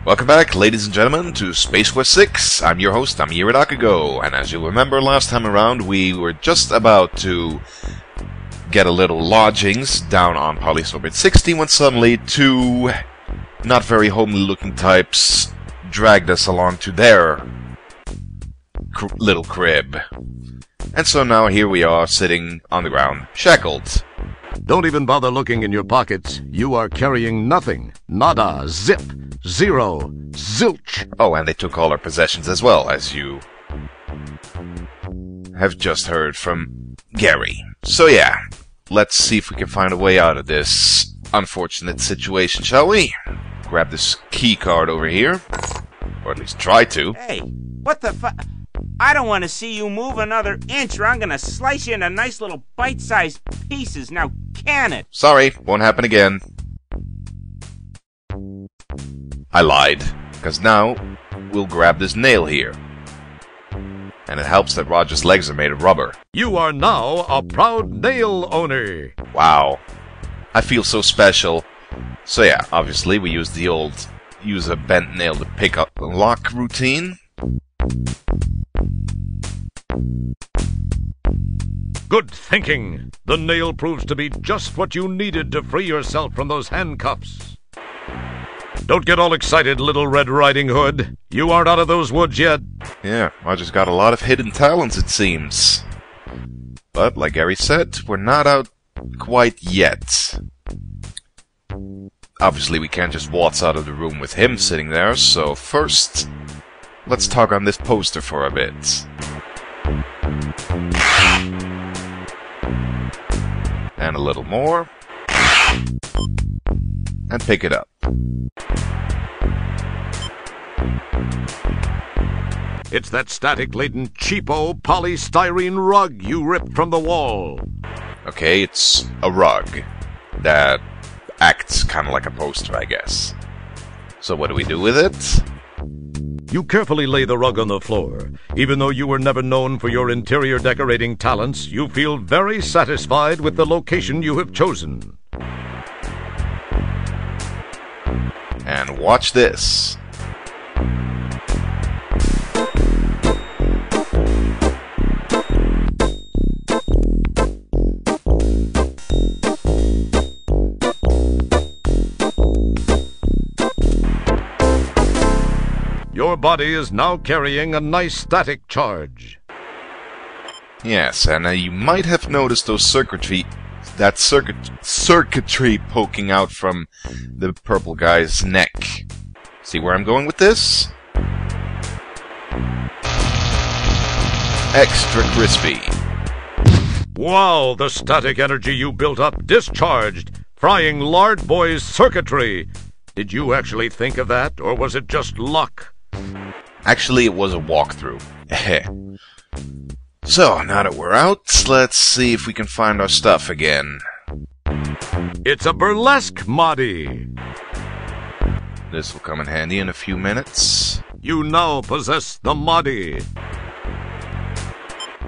Welcome back, ladies and gentlemen, to Space Quest 6. I'm your host, Amayirot Akago, and as you'll remember last time around, we were just about to get a little lodgings down on Polysorbit 60 when suddenly two not very homely-looking types dragged us along to their little crib. And so now here we are, sitting on the ground, shackled. Don't even bother looking in your pockets. You are carrying nothing. Nada, zip, zero, zilch. Oh, and they took all our possessions as well, as you have just heard from Gary. So yeah, let's see if we can find a way out of this unfortunate situation, shall we? Grab this key card over here. Or at least try to. Hey, what the fu... I don't want to see you move another inch or I'm going to slice you into nice little bite-sized pieces. Now, can it? Sorry, won't happen again. I lied, because now we'll grab this nail here. And it helps that Roger's legs are made of rubber. You are now a proud nail owner. Wow. I feel so special. So yeah, obviously we use a bent nail to pick up the lock routine. Good thinking. The nail proves to be just what you needed to free yourself from those handcuffs. Don't get all excited, Little Red Riding Hood. You aren't out of those woods yet. Yeah, Roger's got a lot of hidden talents, it seems. But, like Gary said, we're not out quite yet. Obviously, we can't just waltz out of the room with him sitting there, so first, let's talk on this poster for a bit. And a little more. And pick it up. It's that static-laden, cheapo polystyrene rug you ripped from the wall. Okay, it's a rug that acts kind of like a poster, I guess. So what do we do with it? You carefully lay the rug on the floor. Even though you were never known for your interior decorating talents, you feel very satisfied with the location you have chosen. And watch this. Your body is now carrying a nice static charge. Yes, and you might have noticed those circuitry poking out from the purple guy's neck. See where I'm going with this? Extra crispy. Wow, the static energy you built up discharged, frying Lard Boy's circuitry. Did you actually think of that, or was it just luck? Actually, it was a walkthrough. So, now that we're out, let's see if we can find our stuff again. It's a burlesque Mahdi. This will come in handy in a few minutes. You now possess the Mahdi.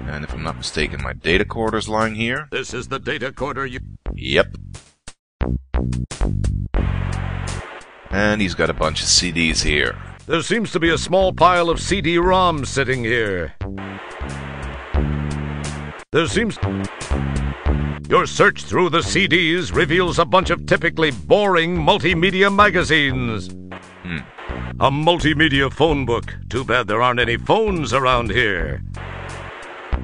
And if I'm not mistaken, my data quarter's lying here. This is the data quarter you... Yep. And he's got a bunch of CDs here. There seems to be a small pile of CD-ROMs sitting here. Your search through the CDs reveals a bunch of typically boring multimedia magazines. A multimedia phone book. Too bad there aren't any phones around here.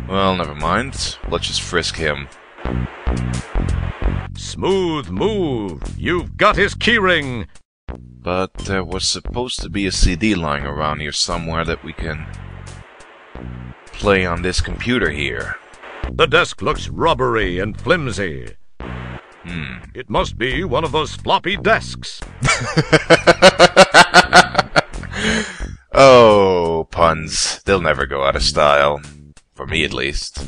Well, never mind. Let's just frisk him. Smooth move. You've got his keyring. But there was supposed to be a CD lying around here somewhere that we can play on this computer here. The desk looks rubbery and flimsy. It must be one of those floppy desks. Oh, puns. They'll never go out of style. For me, at least.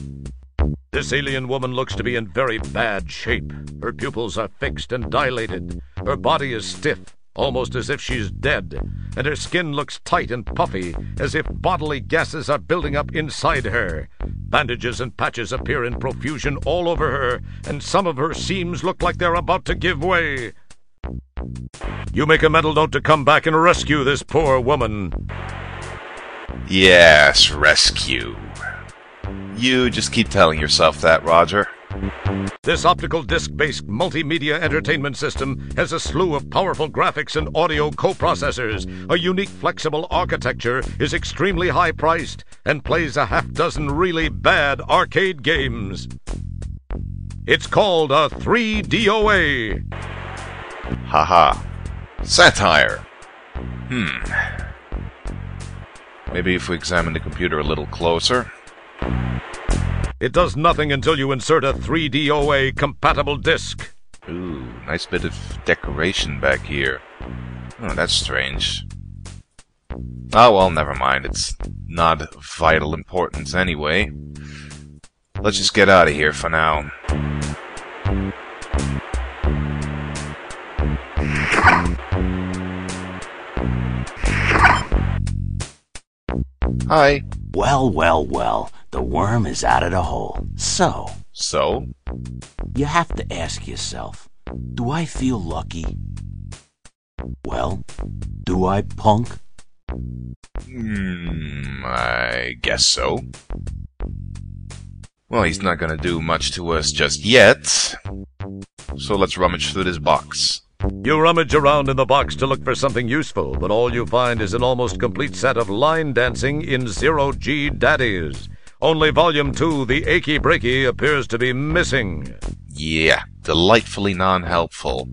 This alien woman looks to be in very bad shape. Her pupils are fixed and dilated. Her body is stiff, almost as if she's dead, and her skin looks tight and puffy, as if bodily gases are building up inside her. Bandages and patches appear in profusion all over her, and some of her seams look like they're about to give way. You make a mental note to come back and rescue this poor woman. Yes, rescue. You just keep telling yourself that, Roger. This optical disc-based multimedia entertainment system has a slew of powerful graphics and audio coprocessors. A unique flexible architecture, is extremely high-priced, and plays a half-dozen really bad arcade games. It's called a 3DOA. Haha. Satire. Maybe if we examine the computer a little closer. It does nothing until you insert a 3DOA compatible disc. Ooh, nice bit of decoration back here. Oh, that's strange. Oh, well, never mind. It's not of vital importance anyway. Let's just get out of here for now. Hi. Well. The worm is out of the hole. So? You have to ask yourself, do I feel lucky? Well, do I, punk? I guess so. Well, he's not gonna do much to us just yet. So let's rummage through this box. You rummage around in the box to look for something useful, but all you find is an almost complete set of line dancing in zero-G daddies. Only Volume 2, the Achy Breaky, appears to be missing. Yeah, delightfully non-helpful.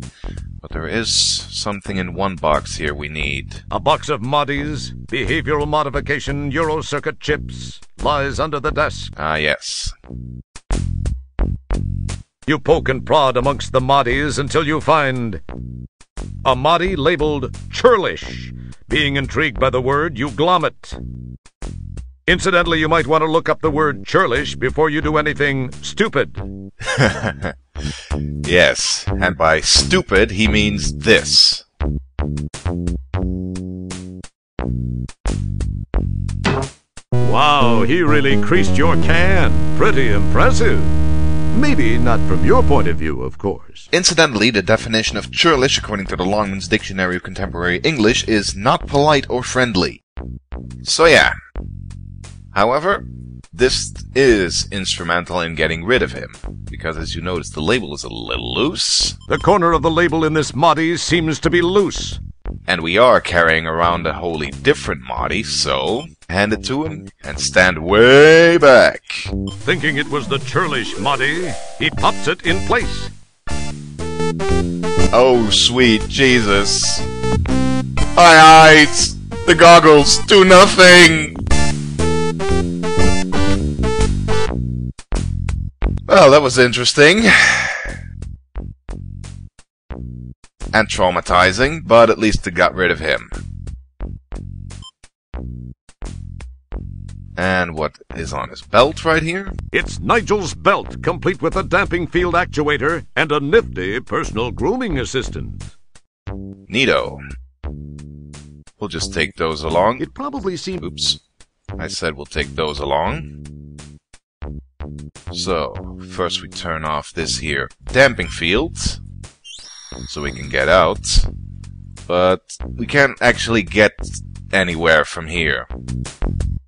But there is something in one box here we need. A box of moddies, behavioral modification Eurocircuit chips, lies under the desk. Ah, yes. You poke and prod amongst the moddies until you find a moddy labeled churlish. Being intrigued by the word, you glom it. Incidentally, you might want to look up the word churlish before you do anything stupid. Yes, and by stupid, he means this. Wow, he really creased your can. Pretty impressive. Maybe not from your point of view, of course. Incidentally, the definition of churlish, according to the Longman's Dictionary of Contemporary English, is not polite or friendly. So yeah. However, this is instrumental in getting rid of him, because as you notice, the label is a little loose. The corner of the label in this moddy seems to be loose. And we are carrying around a wholly different moddy, so hand it to him and stand way back. Thinking it was the churlish moddy, he pops it in place. Oh, sweet Jesus. My eyes! The goggles do nothing! Well, that was interesting. And traumatizing, but at least it got rid of him. And what is on his belt right here? It's Nigel's belt, complete with a damping field actuator and a nifty personal grooming assistant. Neato. We'll just take those along. It probably seems... Oops. I said we'll take those along. So, first we turn off this here damping field, so we can get out, but we can't actually get anywhere from here.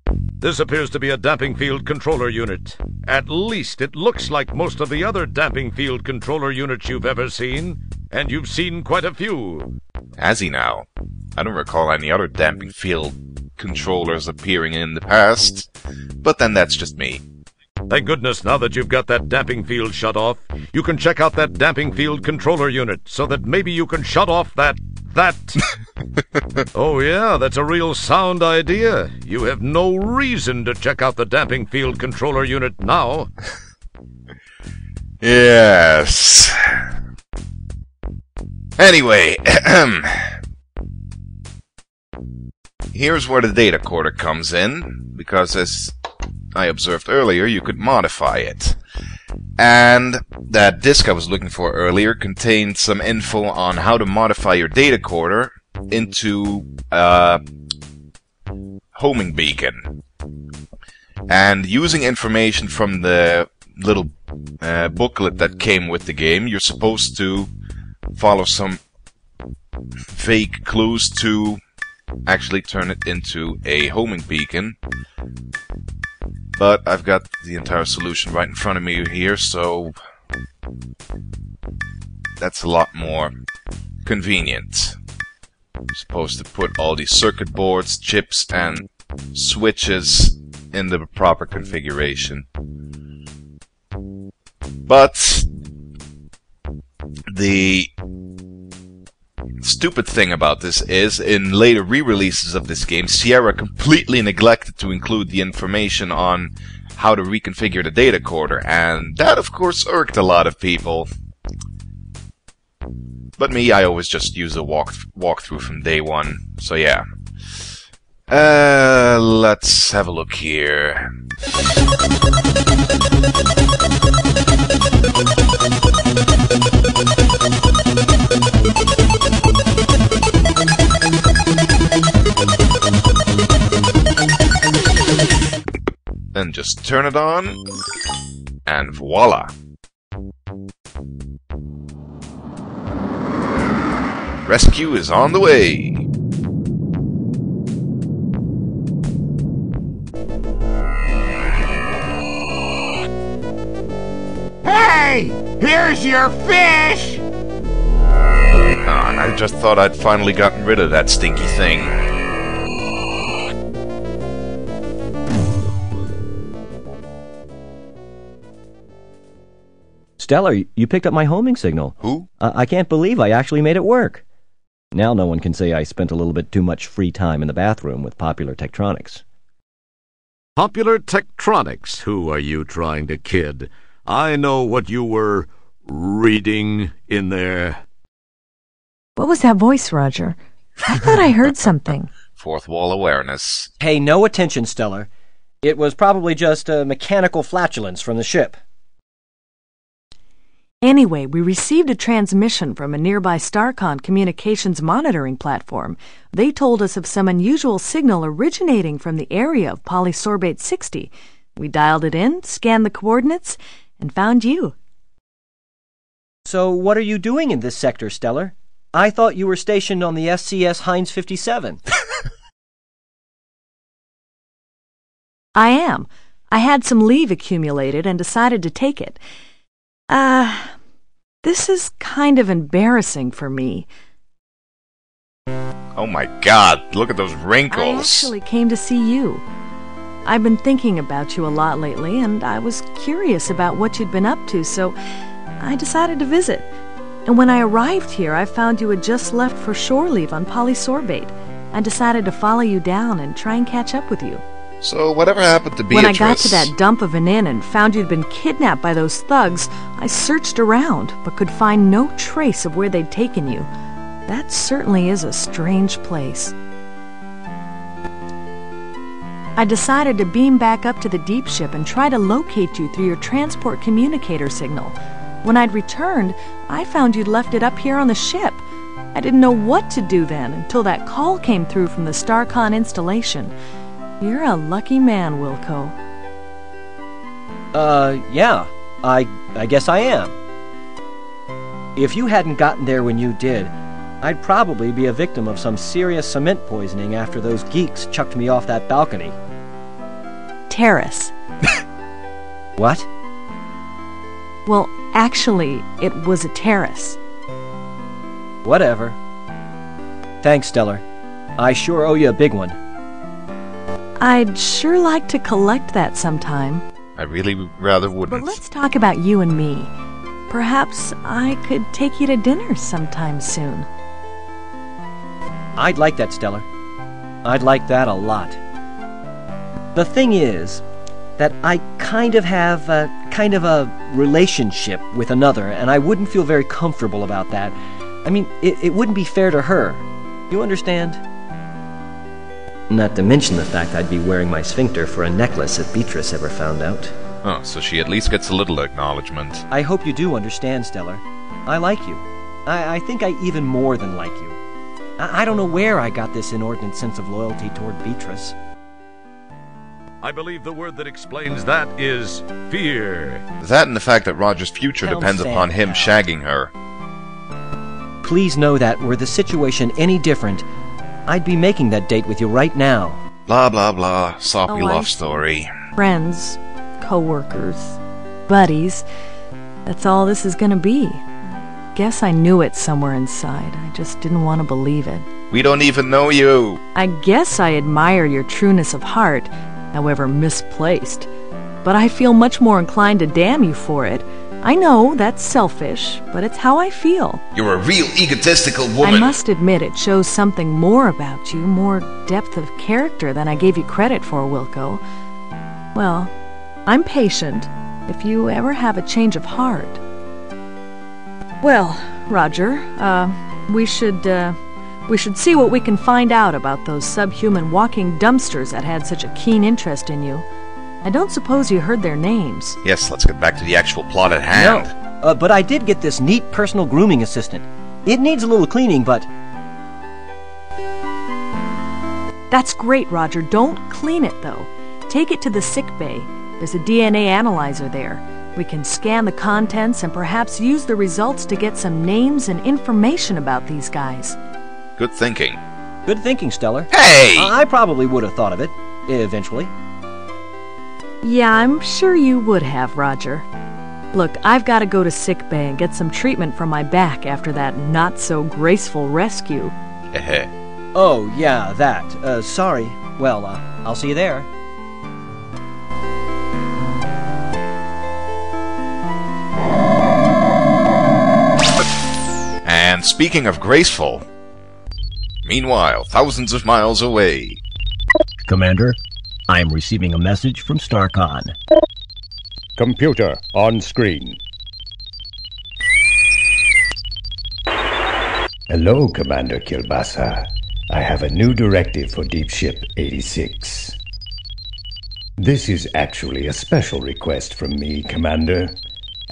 This appears to be a damping field controller unit. At least it looks like most of the other damping field controller units you've ever seen, and you've seen quite a few. Has he now? I don't recall any other damping field controllers appearing in the past, but then that's just me. Thank goodness, now that you've got that damping field shut off, you can check out that damping field controller unit, so that maybe you can shut off that... Oh yeah, that's a real sound idea. You have no reason to check out the damping field controller unit now. Yes. Anyway, here's where the data quarter comes in, because as I observed earlier, you could modify it. And that disk I was looking for earlier contained some info on how to modify your data quarter into a homing beacon. And using information from the little booklet that came with the game, you're supposed to follow some vague clues to actually turn it into a homing beacon. But I've got the entire solution right in front of me here, so that's a lot more convenient. I'm supposed to put all these circuit boards, chips, and switches in the proper configuration. But the stupid thing about this is, in later re-releases of this game, Sierra completely neglected to include the information on how to reconfigure the data coder, and that of course irked a lot of people. But me, I always just use a walkthrough from day one, so yeah. Let's have a look here. Then just turn it on, and voila! Rescue is on the way! Hey! Here's your fish! I just thought I'd finally gotten rid of that stinky thing. Stellar, you picked up my homing signal. Who? I can't believe I actually made it work. Now no one can say I spent a little bit too much free time in the bathroom with Popular Tektronix. Popular Tektronix? Who are you trying to kid? I know what you were reading in there. What was that voice, Roger? I thought I heard something. Fourth wall awareness. Pay no attention, Stellar. It was probably just a mechanical flatulence from the ship. Anyway, we received a transmission from a nearby Starcon communications monitoring platform. They told us of some unusual signal originating from the area of polysorbate 60. We dialed it in, scanned the coordinates, and found you. So what are you doing in this sector, Stellar? I thought you were stationed on the SCS Heinz 57. I am. I had some leave accumulated and decided to take it. This is kind of embarrassing for me. Oh my god, look at those wrinkles. I actually came to see you. I've been thinking about you a lot lately, and I was curious about what you'd been up to, so I decided to visit. And when I arrived here, I found you had just left for shore leave on polysorbate. I decided to follow you down and try and catch up with you. So whatever happened to Beatrice? When I got to that dump of an inn and found you'd been kidnapped by those thugs, I searched around, but could find no trace of where they'd taken you. That certainly is a strange place. I decided to beam back up to the deep ship and try to locate you through your transport communicator signal. When I'd returned, I found you'd left it up here on the ship. I didn't know what to do then until that call came through from the Starcon installation. You're a lucky man, Wilco. Yeah. I guess I am. If you hadn't gotten there when you did, I'd probably be a victim of some serious cement poisoning after those geeks chucked me off that balcony. Terrace. What? Well, actually, it was a terrace. Whatever. Thanks, Stellar. I sure owe you a big one. I'd sure like to collect that sometime. I really rather wouldn't. But let's talk about you and me. Perhaps I could take you to dinner sometime soon. I'd like that, Stellar. I'd like that a lot. The thing is that I kind of have a relationship with another, and I wouldn't feel very comfortable about that. I mean, it wouldn't be fair to her. You understand? Not to mention the fact I'd be wearing my sphincter for a necklace if Beatrice ever found out. Oh, so she at least gets a little acknowledgement. I hope you do understand, Stellar. I like you. I think I even more than like you. I don't know where I got this inordinate sense of loyalty toward Beatrice. I believe the word that explains that is fear. That and the fact that Roger's future Helm depends Sand upon him Pal. shagging her. please know that were the situation any different, I'd be making that date with you right now. Blah, blah, blah. Soppy love story. Friends, co-workers, buddies. That's all this is gonna be. Guess I knew it somewhere inside. I just didn't want to believe it. We don't even know you. I guess I admire your trueness of heart, however misplaced. But I feel much more inclined to damn you for it. I know that's selfish, but it's how I feel. You're a real egotistical woman. I must admit it shows something more about you, more depth of character than I gave you credit for, Wilco. Well, I'm patient if you ever have a change of heart. Well, Roger, we should see what we can find out about those subhuman walking dumpsters that had such a keen interest in you. I don't suppose you heard their names. Yes, let's get back to the actual plot at hand. No, but I did get this neat personal grooming assistant. It needs a little cleaning, but... That's great, Roger. Don't clean it, though. Take it to the sick bay. There's a DNA analyzer there. We can scan the contents and perhaps use the results to get some names and information about these guys. Good thinking. Good thinking, Stellar. Hey! I probably would have thought of it, eventually. Yeah, I'm sure you would have, Roger. Look, I've got to go to sick bay and get some treatment for my back after that not-so-graceful rescue. Oh, yeah, that. Sorry. Well, I'll see you there. And speaking of graceful, meanwhile, thousands of miles away. Commander, I am receiving a message from Starcon. Computer, on screen. Hello, Commander Kilbasa. I have a new directive for Deep Ship 86. This is actually a special request from me, Commander.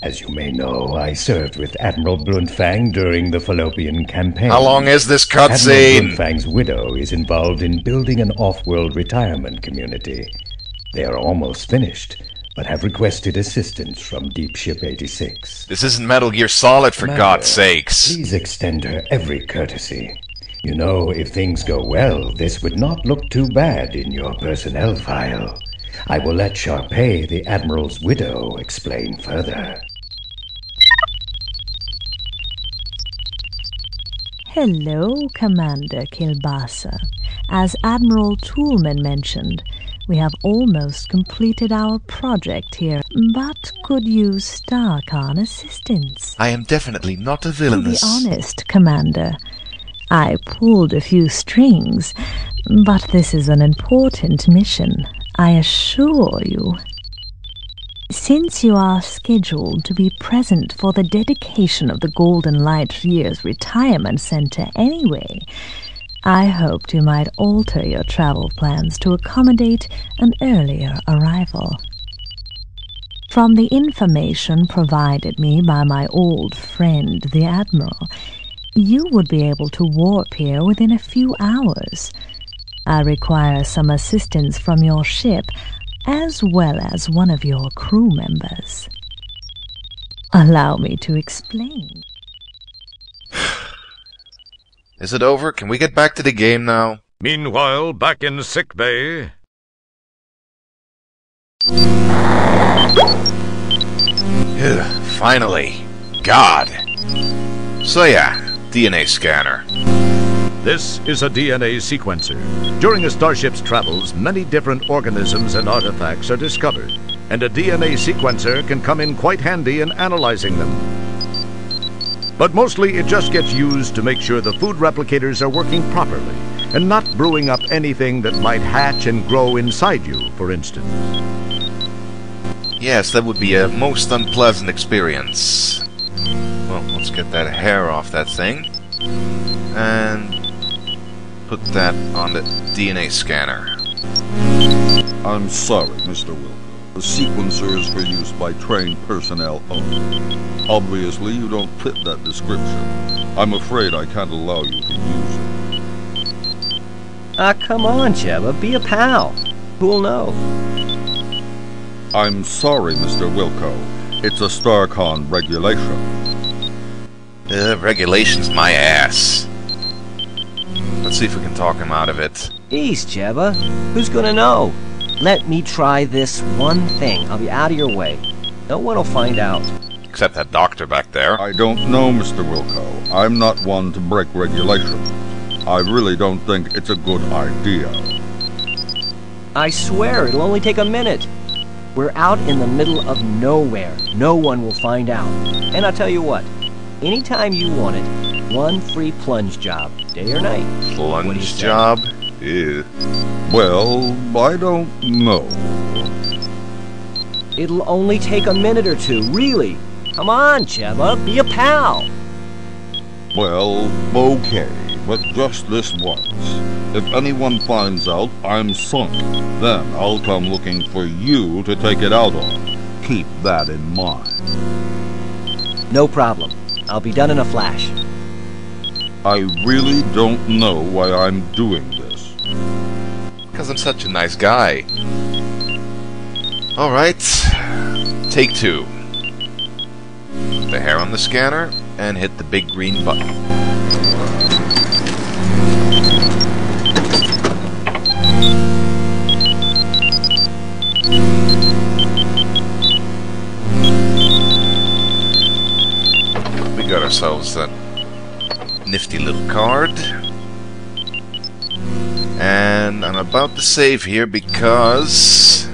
As you may know, I served with Admiral Bluntfang during the Fallopian campaign. How long is this cutscene? Admiral Bluntfang's widow is involved in building an off-world retirement community. They are almost finished, but have requested assistance from Deep Ship 86. This isn't Metal Gear Solid, for Commander, God's sakes. Please extend her every courtesy. You know, if things go well, this would not look too bad in your personnel file. I will let Sharpay, the Admiral's widow, explain further. Hello, Commander Kilbasa. As Admiral Toolman mentioned, we have almost completed our project here, but could use Starcon assistance. I am definitely not a villainous. To be honest, Commander, I pulled a few strings, but this is an important mission, I assure you. Since you are scheduled to be present for the dedication of the Golden Light Year's Retirement Center anyway, I hoped you might alter your travel plans to accommodate an earlier arrival. From the information provided me by my old friend, the Admiral, you would be able to warp here within a few hours. I require some assistance from your ship, as well as one of your crew members. Allow me to explain. Is it over? Can we get back to the game now? Meanwhile, back in sick bay. Finally. God. So yeah, DNA scanner. This is a DNA sequencer. During a starship's travels, many different organisms and artifacts are discovered, and a DNA sequencer can come in quite handy in analyzing them. But mostly it just gets used to make sure the food replicators are working properly, and not brewing up anything that might hatch and grow inside you, for instance. Yes, that would be a most unpleasant experience. Well, let's get that hair off that thing. And put that on the DNA scanner. I'm sorry, Mr. Wilco. The sequencer is for use by trained personnel only. Obviously, you don't fit that description. I'm afraid I can't allow you to use it. Come on, Cheba, be a pal. Who'll know? I'm sorry, Mr. Wilco. It's a Starcon regulation. Regulation's my ass. Let's see if we can talk him out of it. Ease, Jebba. Who's gonna know? Let me try this one thing. I'll be out of your way. No one will find out. Except that doctor back there. I don't know, Mr. Wilco. I'm not one to break regulations. I really don't think it's a good idea. I swear, it'll only take a minute. We're out in the middle of nowhere. No one will find out. And I'll tell you what. Anytime you want it, one free plunge job. Day or night. Plunge job? Ew. Well, I don't know. It'll only take a minute or two, really. Come on, Jebba, be a pal. Well, okay, but just this once. If anyone finds out I'm sunk, then I'll come looking for you to take it out on. Keep that in mind. No problem. I'll be done in a flash. I really don't know why I'm doing this. Because I'm such a nice guy. Alright. Take 2. Put the hair on the scanner and hit the big green button. We got ourselves that nifty little card. And I'm about to save here because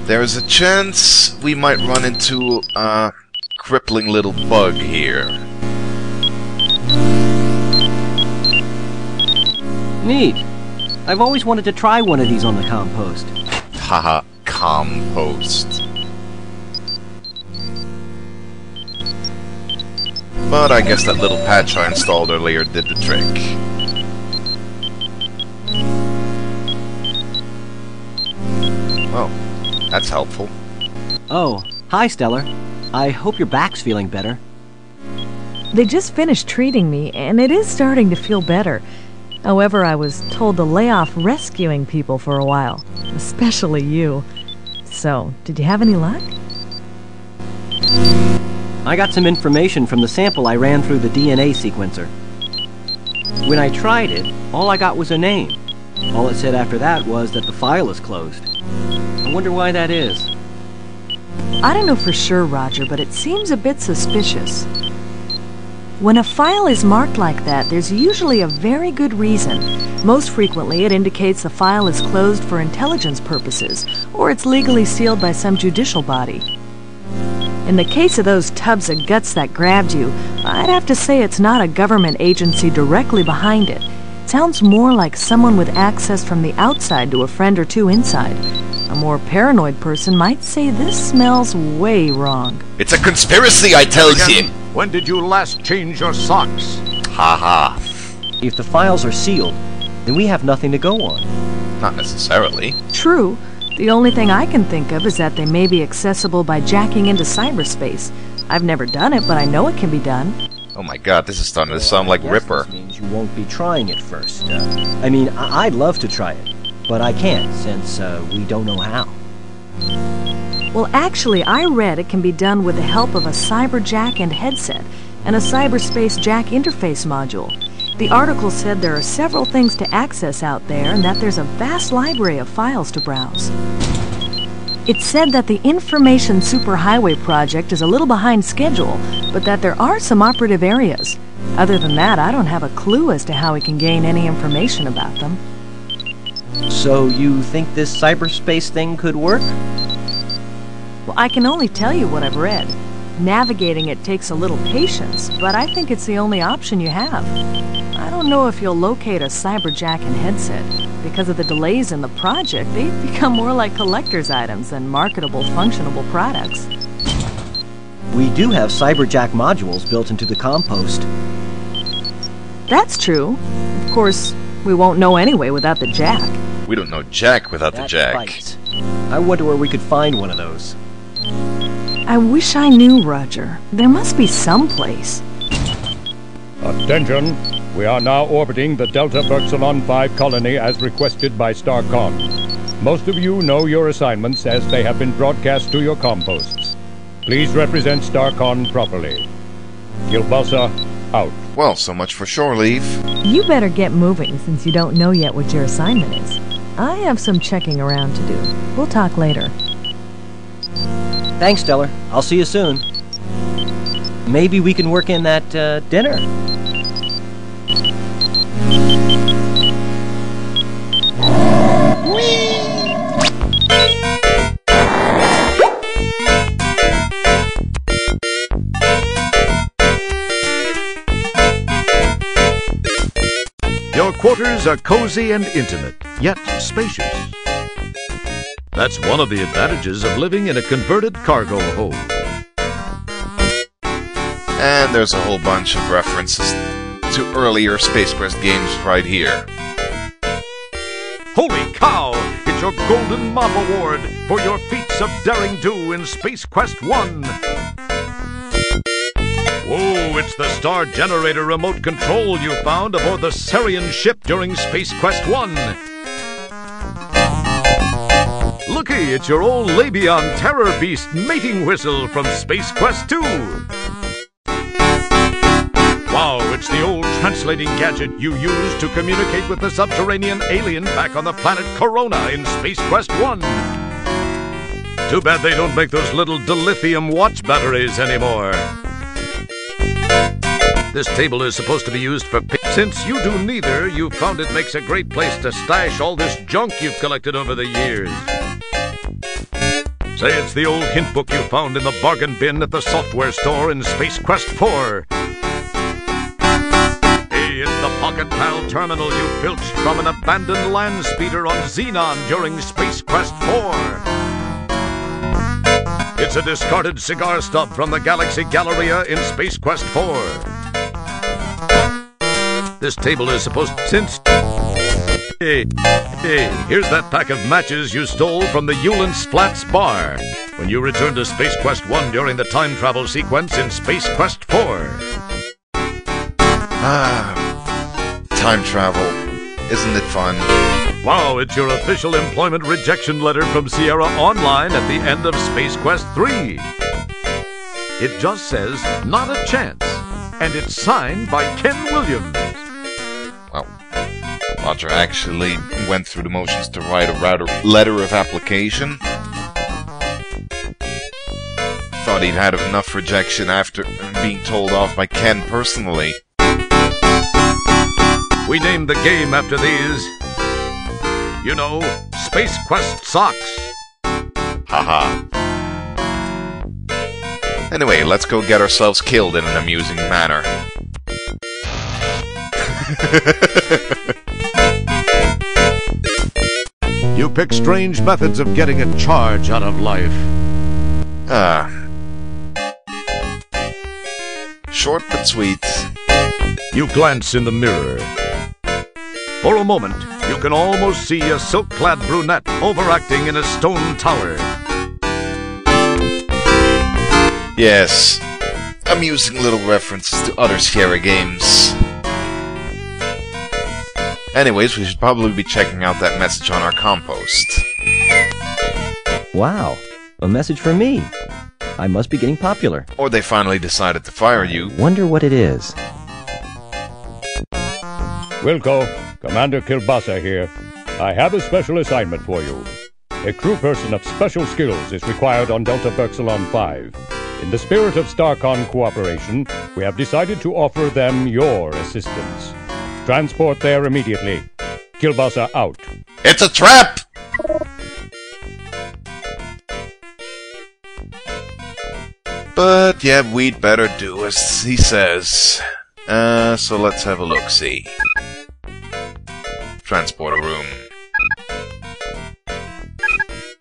there's a chance we might run into a crippling little bug here. Neat. I've always wanted to try one of these on the compost. Haha, compost. But I guess that little patch I installed earlier did the trick. Oh, that's helpful. Oh, hi, Stellar. I hope your back's feeling better. They just finished treating me, and it is starting to feel better. However, I was told to lay off rescuing people for a while, especially you. So, did you have any luck? I got some information from the sample I ran through the DNA sequencer. When I tried it, all I got was a name. All it said after that was that the file is closed. I wonder why that is. I don't know for sure, Roger, but it seems a bit suspicious. When a file is marked like that, there's usually a very good reason. Most frequently, it indicates the file is closed for intelligence purposes, or it's legally sealed by some judicial body. In the case of those tubs of guts that grabbed you, I'd have to say it's not a government agency directly behind it. It sounds more like someone with access from the outside to a friend or two inside. A more paranoid person might say this smells way wrong. It's a conspiracy, I tell you! When did you last change your socks? Haha. If the files are sealed, then we have nothing to go on. Not necessarily. True. The only thing I can think of is that they may be accessible by jacking into cyberspace. I've never done it, but I know it can be done. Oh my god, this is starting to sound like Ripper. This means you won't be trying it first. I mean, I'd love to try it, but I can't since we don't know how. Well, actually, I read it can be done with the help of a cyber jack and headset and a cyberspace jack interface module. The article said there are several things to access out there and that there's a vast library of files to browse. It said that the Information Superhighway project is a little behind schedule, but that there are some operative areas. Other than that, I don't have a clue as to how we can gain any information about them. So you think this cyberspace thing could work? Well, I can only tell you what I've read. Navigating it takes a little patience, but I think it's the only option you have. I don't know if you'll locate a cyberjack and headset. Because of the delays in the project, they've become more like collector's items than marketable, functionable products. We do have cyberjack modules built into the compost. That's true. Of course, we won't know anyway without the jack. We don't know jack without the jack. Bites. I wonder where we could find one of those. I wish I knew, Roger. There must be some place. Attention! We are now orbiting the Delta Berxalon 5 colony as requested by Starcon. Most of you know your assignments as they have been broadcast to your composts. Please represent Starcon properly. Kilbasa, out. Well, so much for shore leave. You better get moving since you don't know yet what your assignment is. I have some checking around to do. We'll talk later. Thanks, Stellar. I'll see you soon. Maybe we can work in that dinner. Your quarters are cozy and intimate, yet spacious. That's one of the advantages of living in a converted cargo hold. And there's a whole bunch of references to earlier Space Quest games right here. Holy cow! It's your Golden Mop Award for your feats of daring do in Space Quest 1. Whoa, it's the Star Generator remote control you found aboard the Sarian ship during Space Quest 1. Looky, it's your old Labion Terror Beast mating whistle from Space Quest 2. Wow, it's the old translating gadget you used to communicate with the subterranean alien back on the planet Corona in Space Quest 1. Too bad they don't make those little dilithium watch batteries anymore. This table is supposed to be used for since you do neither, you found it makes a great place to stash all this junk you've collected over the years. Say it's the old hint book you found in the bargain bin at the software store in Space Quest 4. Hey, it's the Pocket Pal terminal you filched from an abandoned land speeder on Xenon during Space Quest 4. It's a discarded cigar stub from the Galaxy Galleria in Space Quest 4. This table is supposed since... Hey, here's that pack of matches you stole from the Eulance Flats bar when you returned to Space Quest 1 during the time travel sequence in Space Quest 4. Time travel. Isn't it fun? Wow, it's your official employment rejection letter from Sierra Online at the end of Space Quest 3. It just says, not a chance, and it's signed by Ken Williams. Well, Roger actually went through the motions to write a letter of application. Thought he'd had enough rejection after being told off by Ken personally. We named the game after these. You know, Space Quest socks. Haha. Anyway, let's go get ourselves killed in an amusing manner. You pick strange methods of getting a charge out of life. Short but sweet. You glance in the mirror. For a moment, you can almost see a silk-clad brunette overacting in a stone tower. Yes. Amusing little references to other Sierra games. Anyways, we should probably be checking out that message on our compost. Wow, a message for me. I must be getting popular. Or they finally decided to fire you. Wonder what it is. Wilco, Commander Kilbasa here. I have a special assignment for you. A crew person of special skills is required on Delta Berxilon 5. In the spirit of Starcon cooperation, we have decided to offer them your assistance. Transport there immediately. Kilbasa out. It's a trap! But, yeah, we'd better do as he says. So let's have a look-see. Transporter room.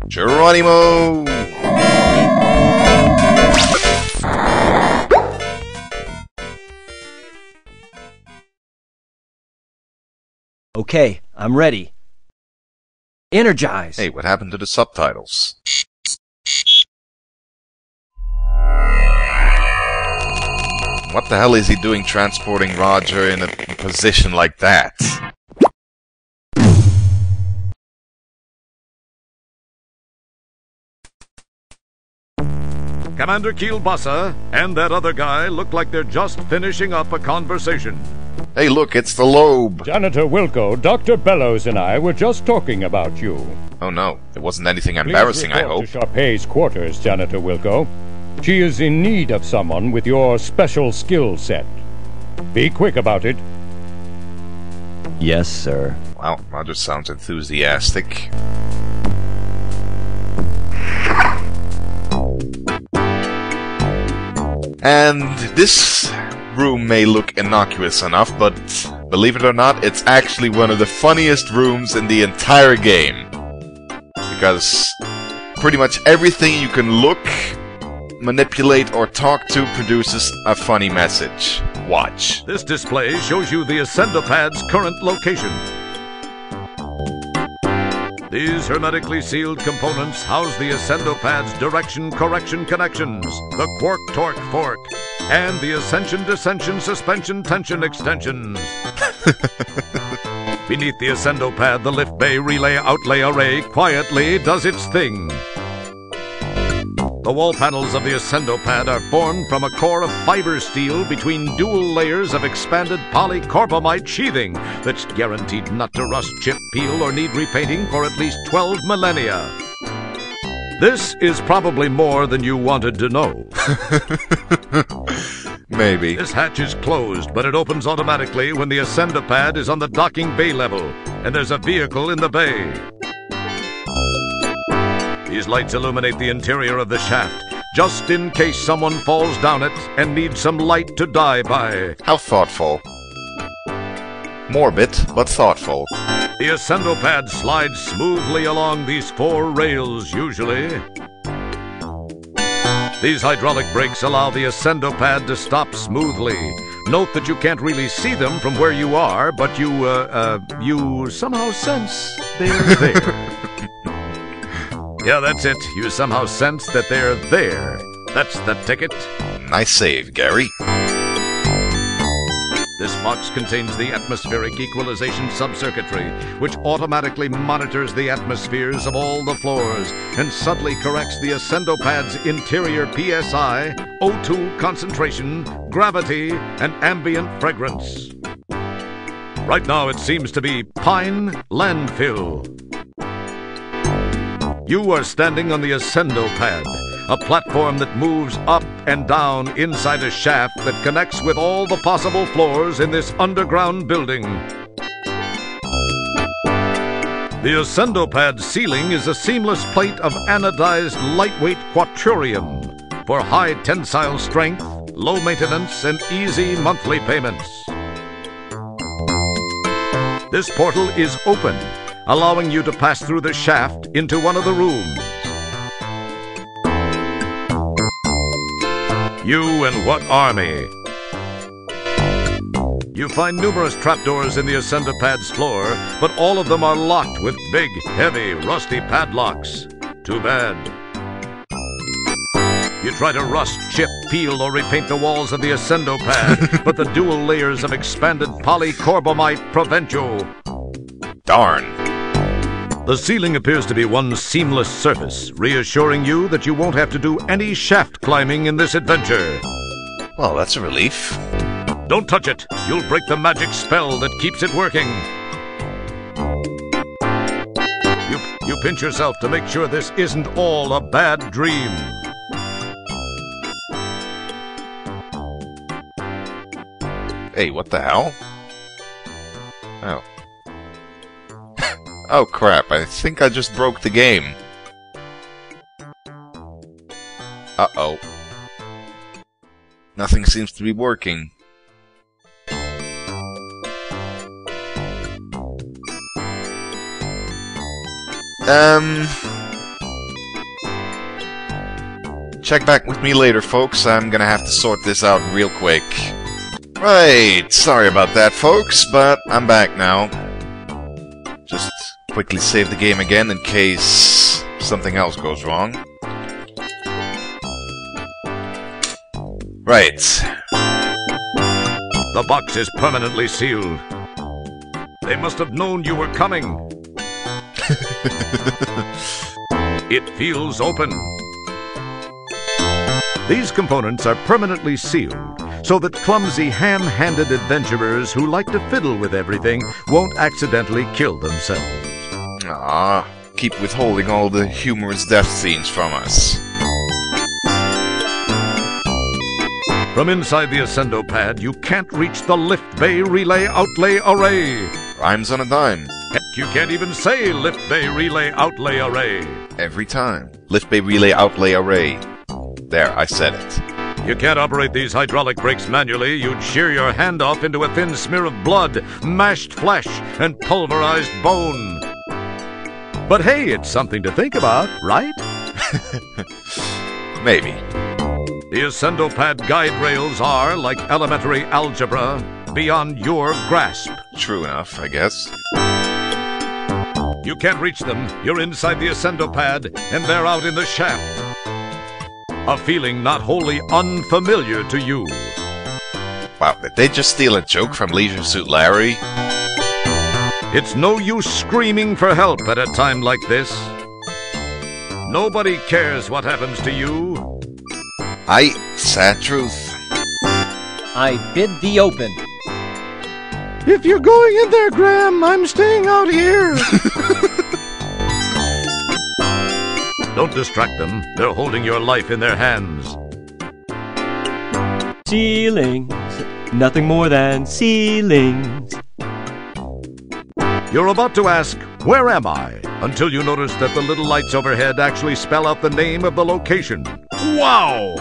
Geronimo! Okay, I'm ready. Energize! Hey, what happened to the subtitles? What the hell is he doing transporting Roger in a position like that? Commander Kielbasa and that other guy look like they're just finishing up a conversation. Hey, look, it's the Lobe. Janitor Wilco, Dr. Bellows and I were just talking about you. Oh no, it wasn't anything embarrassing, I hope. Please report to Sharpay's quarters, Janitor Wilco. She is in need of someone with your special skill set. Be quick about it. Yes, sir. Well, Roger sounds enthusiastic. And this room may look innocuous enough, but believe it or not, it's actually one of the funniest rooms in the entire game. Because pretty much everything you can look, manipulate, or talk to produces a funny message. Watch. This display shows you the ascendo pad's current location. These hermetically sealed components house the ascendo pad's direction correction connections, the quark torque fork, and the ascension descension suspension tension extensions. Beneath the ascendo pad, the lift bay relay outlay array quietly does its thing. The wall panels of the ascendo pad are formed from a core of fiber steel between dual layers of expanded polycarbamide sheathing that's guaranteed not to rust, chip, peel, or need repainting for at least 12 millennia. This is probably more than you wanted to know. Maybe. This hatch is closed, but it opens automatically when the ascendo pad is on the docking bay level, and there's a vehicle in the bay. These lights illuminate the interior of the shaft, just in case someone falls down it and needs some light to die by. How thoughtful. Morbid, but thoughtful. The ascendo pad slides smoothly along these 4 rails, usually. These hydraulic brakes allow the ascendo pad to stop smoothly. Note that you can't really see them from where you are, but you somehow sense they're there. Yeah, that's it. You somehow sense that they're there. That's the ticket. Nice save, Gary. This box contains the atmospheric equalization subcircuitry, which automatically monitors the atmospheres of all the floors and subtly corrects the ascendo pad's interior PSI, O2 concentration, gravity, and ambient fragrance. Right now it seems to be Pine Landfill. You are standing on the ascendo pad, a platform that moves up and down inside a shaft that connects with all the possible floors in this underground building. The ascendo pad ceiling is a seamless plate of anodized lightweight quaturium for high tensile strength, low maintenance, and easy monthly payments. This portal is open, allowing you to pass through the shaft into one of the rooms. You and what army? You find numerous trapdoors in the ascendo pad's floor, but all of them are locked with big, heavy, rusty padlocks. Too bad. You try to rust, chip, peel, or repaint the walls of the ascendo pad, but the dual layers of expanded polycarbamide prevent you. Darn. The ceiling appears to be one seamless surface, reassuring you that you won't have to do any shaft climbing in this adventure. Well, that's a relief. Don't touch it. You'll break the magic spell that keeps it working. You pinch yourself to make sure this isn't all a bad dream. Hey, what the hell? Oh. Oh crap, I think I just broke the game. Uh-oh. Nothing seems to be working. Check back with me later, folks. I'm gonna have to sort this out real quick. Right, sorry about that, folks, but I'm back now. Just quickly save the game again in case something else goes wrong. Right. The box is permanently sealed. They must have known you were coming. It feels open. These components are permanently sealed, so that clumsy, ham-handed adventurers who like to fiddle with everything won't accidentally kill themselves. Ah, keep withholding all the humorous death scenes from us. From inside the ascendo pad, you can't reach the lift bay relay outlay array. Rhymes on a dime. Heck, you can't even say lift bay relay outlay array. Every time. Lift bay relay outlay array. There, I said it. You can't operate these hydraulic brakes manually. You'd shear your hand off into a thin smear of blood, mashed flesh, and pulverized bone. But hey, it's something to think about, right? Maybe. The ascendo pad guide rails are, like elementary algebra, beyond your grasp. True enough, I guess. You can't reach them. You're inside the ascendo pad, and they're out in the shaft. A feeling not wholly unfamiliar to you. Wow, did they just steal a joke from Leisure Suit Larry? It's no use screaming for help at a time like this. Nobody cares what happens to you. Sad truth. I bid thee open. If you're going in there, Graham, I'm staying out here. Don't distract them. They're holding your life in their hands. Ceilings. Nothing more than ceilings. You're about to ask, where am I? Until you notice that the little lights overhead actually spell out the name of the location. Wow!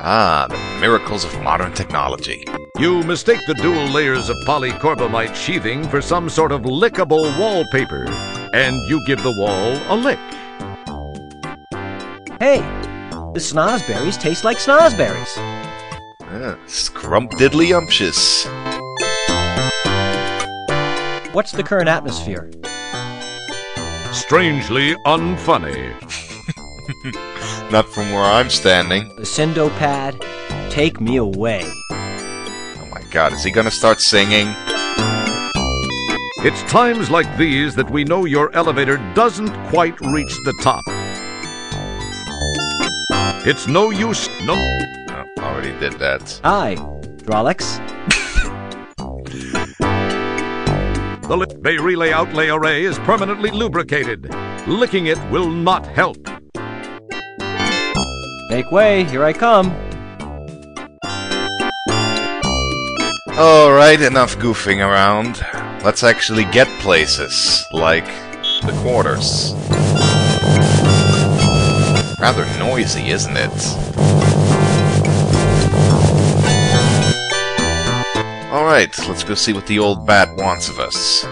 Ah, the miracles of modern technology. You mistake the dual layers of polycarbonate sheathing for some sort of lickable wallpaper, and you give the wall a lick. Hey, the snozberries taste like snozberries. Scrumptiddly-umptious. What's the current atmosphere? Strangely unfunny. Not from where I'm standing. Ascendo pad, take me away. Oh my god, is he gonna start singing? It's times like these that we know your elevator doesn't quite reach the top. It's no use, no... Oh, already did that. Hi, Drolix. The lift bay relay outlay array is permanently lubricated. Licking it will not help. Make way, here I come. Alright, enough goofing around. Let's actually get places, like the quarters. Rather noisy, isn't it? Alright, let's go see what the old bat wants of us.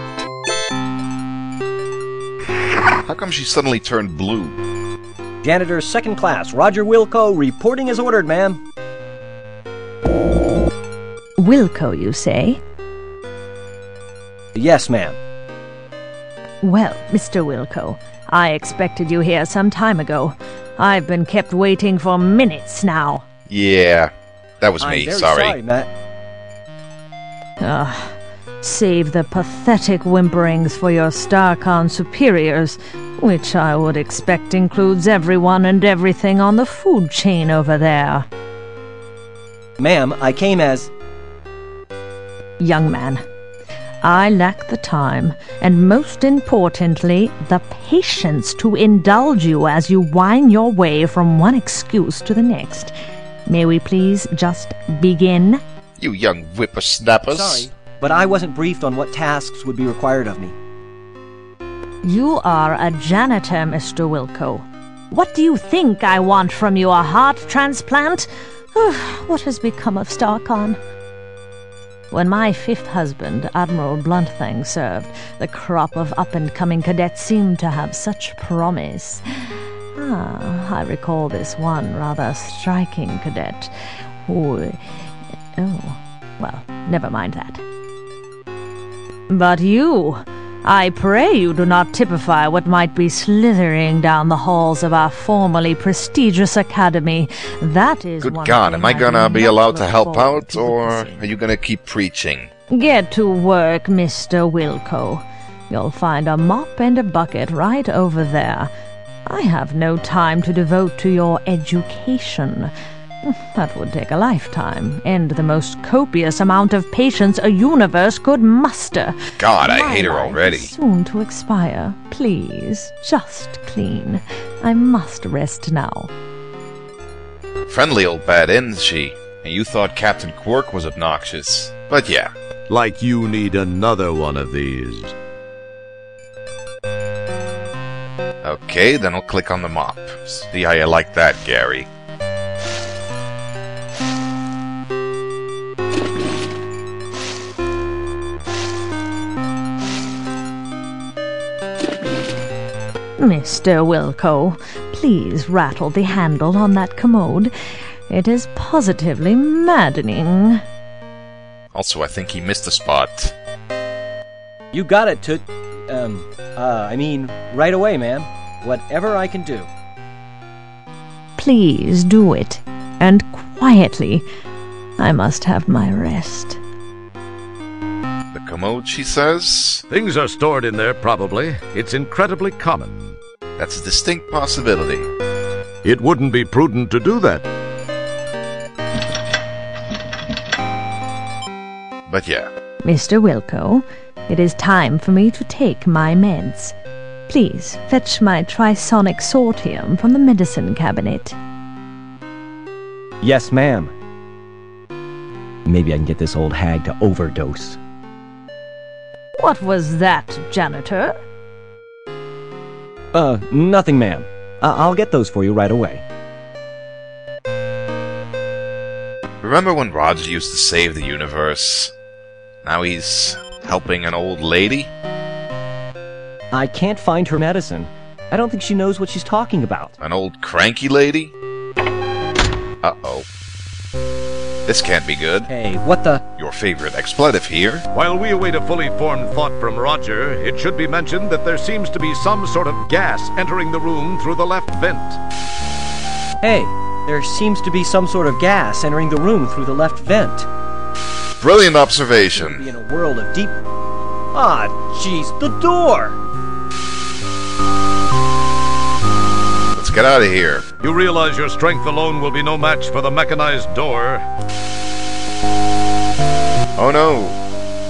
How come she suddenly turned blue? Janitor second class, Roger Wilco, reporting as ordered, ma'am. Wilco, you say? Yes, ma'am. Well, Mr. Wilco, I expected you here some time ago. I've been kept waiting for minutes now. Yeah, that was me, I'm very sorry. sorry, Matt. Save the pathetic whimperings for your Starcon superiors, which I would expect includes everyone and everything on the food chain over there. Ma'am, I came as... Young man, I lack the time, and most importantly, the patience to indulge you as you whine your way from one excuse to the next. May we please just begin? You young whippersnappers. Sorry, but I wasn't briefed on what tasks would be required of me. You are a janitor, Mr. Wilco. What do you think I want from you, a heart transplant? What has become of Starcon? When my fifth husband, Admiral Bluntthang, served, the crop of up-and-coming cadets seemed to have such promise. I recall this one rather striking cadet who... Oh, well, never mind that. But you... I pray you do not typify what might be slithering down the halls of our formerly prestigious academy. That is Good God, am I gonna be allowed to help out, or are you gonna keep preaching? Get to work, Mr. Wilco. You'll find a mop and a bucket right over there. I have no time to devote to your education. That would take a lifetime, and the most copious amount of patience a universe could muster. God, I hate her already. My life is soon to expire. Please, just clean. I must rest now. Friendly old bat, isn't she? And you thought Captain Quark was obnoxious. But yeah. Like you need another one of these. Okay, then I'll click on the mop. See how you like that, Gary. Mr. Wilco, please rattle the handle on that commode. It is positively maddening. Also, I think he missed a spot. You got it, right away, ma'am. Whatever I can do. Please do it, and quietly. I must have my rest. The commode, she says? Things are stored in there, probably. It's incredibly common. That's a distinct possibility. It wouldn't be prudent to do that. But yeah. Mr. Wilco, it is time for me to take my meds. Please fetch my trisonic sortium from the medicine cabinet. Yes, ma'am. Maybe I can get this old hag to overdose. What was that, janitor? Nothing, ma'am. I'll get those for you right away. Remember when Roger used to save the universe? Now he's helping an old lady? I can't find her medicine. I don't think she knows what she's talking about. An old cranky lady? Uh-oh. This can't be good. Hey, what the... Your favorite expletive here. While we await a fully formed thought from Roger, it should be mentioned that there seems to be some sort of gas entering the room through the left vent. Hey, there seems to be some sort of gas entering the room through the left vent. Brilliant observation. We'd be in a world of deep... Ah, jeez, the door! Let's get out of here. You realize your strength alone will be no match for the mechanized door. Oh no.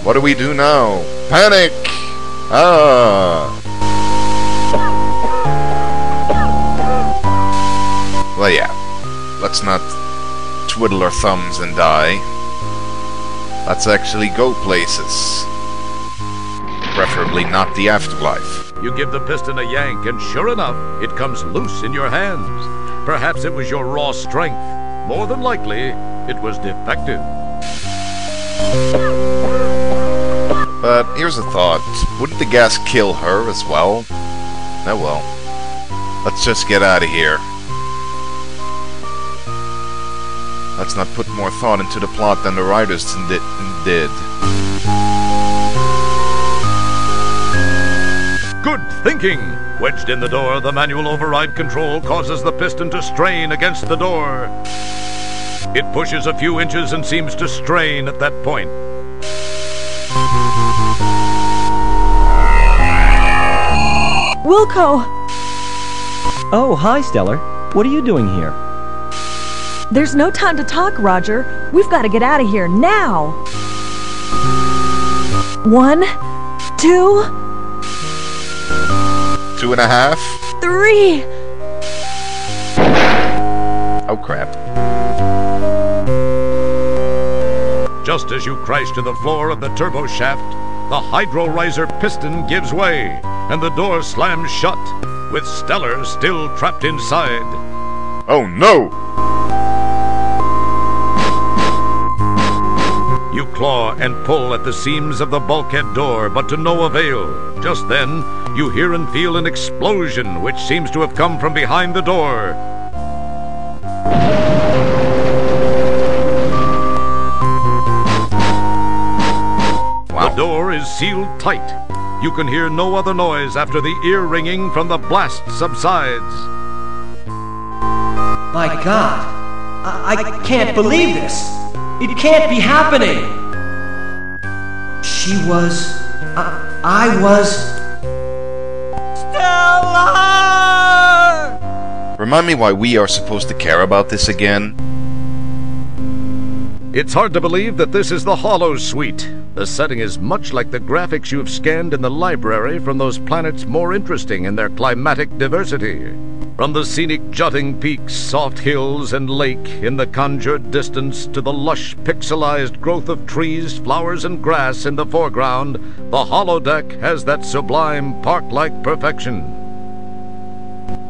What do we do now? Panic! Ah! Well, yeah. Let's not twiddle our thumbs and die. Let's actually go places. Preferably not the afterlife. You give the piston a yank, and sure enough, it comes loose in your hands. Perhaps it was your raw strength. More than likely, it was defective. But here's a thought. Wouldn't the gas kill her as well? Oh well. Let's just get out of here. Let's not put more thought into the plot than the writers did. Good thinking! Wedged in the door, the manual override control causes the piston to strain against the door. It pushes a few inches and seems to strain at that point. Wilco! Oh, hi, Stellar. What are you doing here? There's no time to talk, Roger. We've got to get out of here now. 1, 2... 2.5? 3... Oh crap. Just as you crash to the floor of the turbo shaft, the hydro riser piston gives way, and the door slams shut, with Stellar still trapped inside. Oh no! You claw and pull at the seams of the bulkhead door, but to no avail. Just then, you hear and feel an explosion, which seems to have come from behind the door. Wow. The door is sealed tight. You can hear no other noise after the ear ringing from the blast subsides. My God! I can't believe this! It can't be happening! She was... I was... Stellar! Remind me why we are supposed to care about this again? It's hard to believe that this is the Hollow Suite. The setting is much like the graphics you've scanned in the library from those planets more interesting in their climatic diversity. From the scenic jutting peaks, soft hills, and lake in the conjured distance to the lush pixelized growth of trees, flowers, and grass in the foreground, the holodeck has that sublime park-like perfection.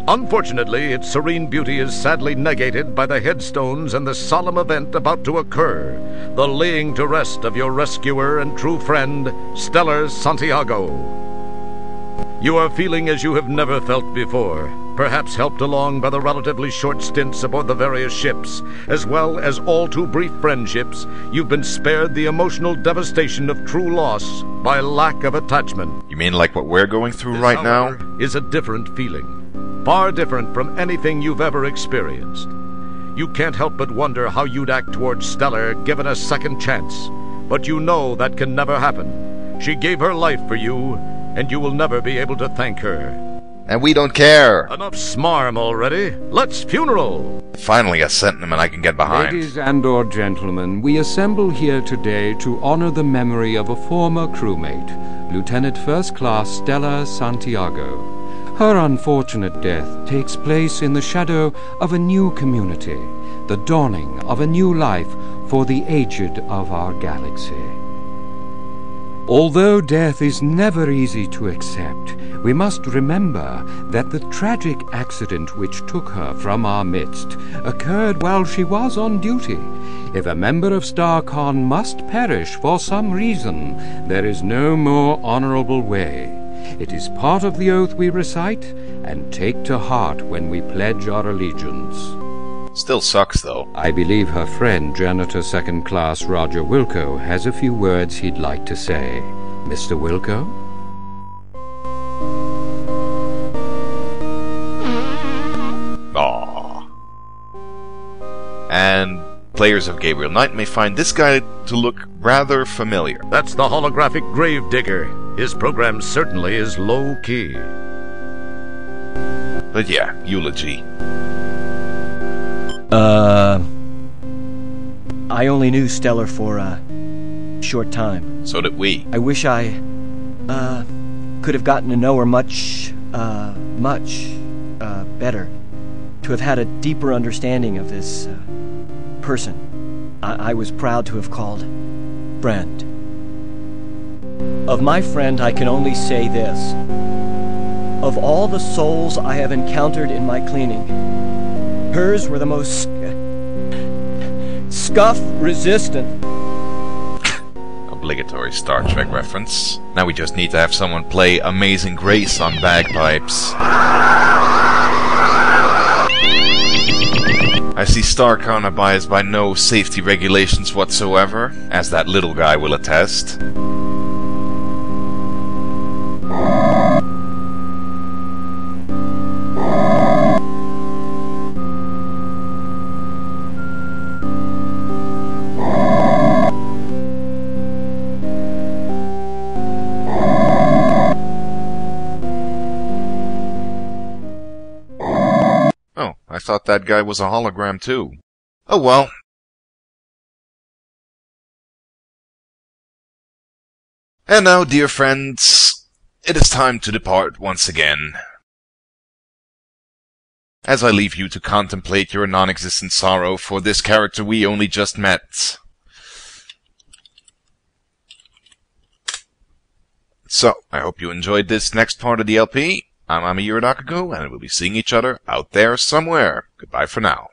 Unfortunately, its serene beauty is sadly negated by the headstones and the solemn event about to occur, the laying to rest of your rescuer and true friend, Stellar Santiago. You are feeling as you have never felt before, perhaps helped along by the relatively short stints aboard the various ships, as well as all too brief friendships. You've been spared the emotional devastation of true loss by lack of attachment. You mean like what we're going through right now? Is a different feeling. Far different from anything you've ever experienced. You can't help but wonder how you'd act towards Stellar given a second chance. But you know that can never happen. She gave her life for you, and you will never be able to thank her. And we don't care. Enough smarm already. Let's funeral. Finally a sentiment I can get behind. Ladies and/or gentlemen, we assemble here today to honor the memory of a former crewmate, Lieutenant First Class Stella Santiago. Her unfortunate death takes place in the shadow of a new community, the dawning of a new life for the aged of our galaxy. Although death is never easy to accept, we must remember that the tragic accident which took her from our midst occurred while she was on duty. If a member of Starcon must perish for some reason, there is no more honorable way. It is part of the oath we recite and take to heart when we pledge our allegiance. Still sucks, though. I believe her friend, Janitor Second Class Roger Wilco, has a few words he'd like to say. Mr. Wilco? Aww. And players of Gabriel Knight may find this guy to look rather familiar. That's the holographic Gravedigger. His program certainly is low-key. But yeah, eulogy. I only knew Stellar for a short time. So did we. I wish I, could have gotten to know her much better. To have had a deeper understanding of this, person. I was proud to have called friend. Of my friend, I can only say this. Of all the souls I have encountered in my cleaning, hers were the most scuff-resistant. Obligatory Star Trek reference. Now we just need to have someone play Amazing Grace on bagpipes. I see Starcon abides by no safety regulations whatsoever, as that little guy will attest. I thought that guy was a hologram too. Oh well. And now, dear friends, it is time to depart once again. As I leave you to contemplate your non-existent sorrow for this character we only just met. So, I hope you enjoyed this next part of the LP. I'm Amayirot, and we'll be seeing each other out there somewhere. Goodbye for now.